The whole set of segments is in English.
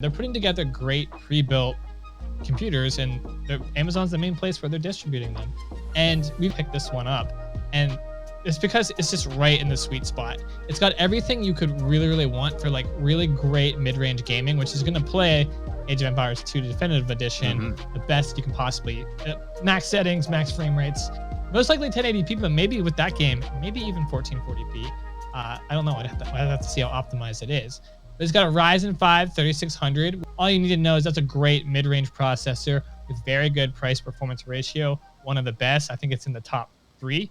They're putting together great pre-built computers, and Amazon's the main place where they're distributing them. And we picked this one up, and it's because it's just right in the sweet spot. It's got everything you could really want for like really great mid-range gaming, which is going to play Age of Empires 2 Definitive Edition the best you can possibly. Max settings, max frame rates, most likely 1080p, but maybe with that game, maybe even 1440p. I don't know. I'd have to see how optimized it is. But it's got a Ryzen 5 3600. All you need to know is that's a great mid-range processor with very good price-performance ratio, one of the best. I think it's in the top 3.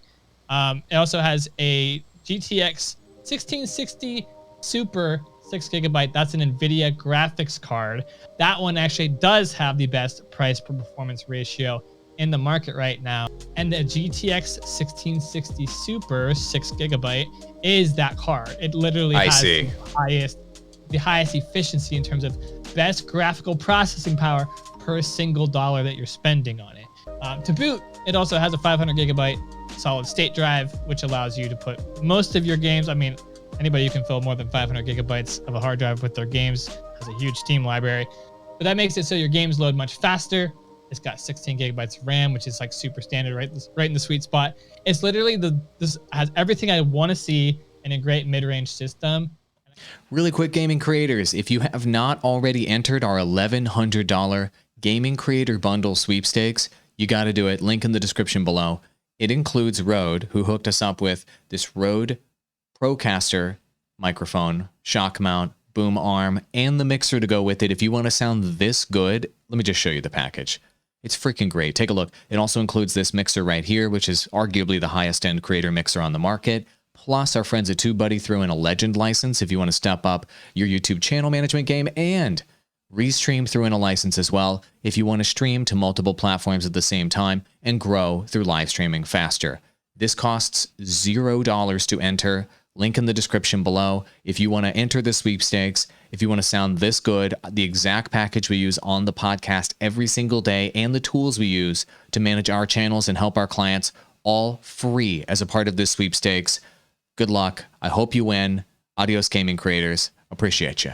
It also has a GTX 1660 Super 6GB. That's an NVIDIA graphics card. That one actually does have the best price-per-performance ratio in the market right now. And the GTX 1660 Super 6GB is that card. It literally has the highest efficiency in terms of best graphical processing power per single dollar that you're spending on it. To boot, it also has a 500GB solid state drive, which allows you to put most of your games. I mean, anybody who can fill more than 500 gigabytes of a hard drive with their games has a huge Steam library. But that makes it so your games load much faster. It's got 16 gigabytes of RAM, which is like super standard, right in the sweet spot. It's literally this has everything I want to see in a great mid-range system. Really quick, gaming creators, if you have not already entered our $1,100 Gaming Creator Bundle sweepstakes, you got to do it. Link in the description below. It includes Rode, who hooked us up with this Rode Procaster microphone, shock mount, boom arm, and the mixer to go with it. If you want to sound this good, let me just show you the package. It's freaking great. Take a look. It also includes this mixer right here, which is arguably the highest end creator mixer on the market. Plus, our friends at TubeBuddy threw in a Legend license if you want to step up your YouTube channel management game, and Restream threw in a license as well if you want to stream to multiple platforms at the same time and grow through live streaming faster. This costs $0 to enter. Link in the description below. If you want to enter the sweepstakes, if you want to sound this good, the exact package we use on the podcast every single day, and the tools we use to manage our channels and help our clients, all free as a part of this sweepstakes. Good luck. I hope you win. Adios, gaming creators. Appreciate you.